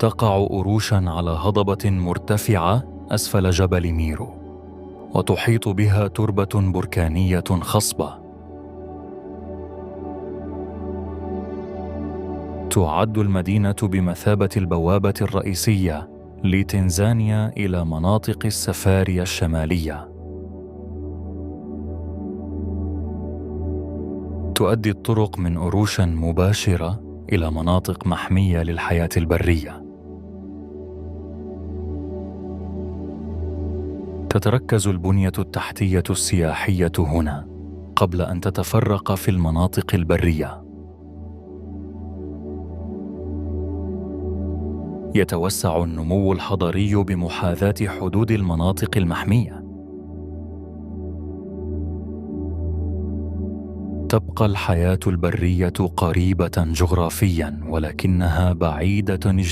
تقع أروشا على هضبة مرتفعة أسفل جبل ميرو، وتحيط بها تربة بركانية خصبة. تعد المدينة بمثابة البوابة الرئيسية لتنزانيا إلى مناطق السفاري الشمالية. تؤدي الطرق من أروشا مباشرة إلى مناطق محمية للحياة البرية. تتركز البنية التحتية السياحية هنا قبل أن تتفرق في المناطق البرية. يتوسع النمو الحضري بمحاذاة حدود المناطق المحمية. تبقى الحياة البرية قريبة جغرافياً، ولكنها بعيدة اجتماعياً.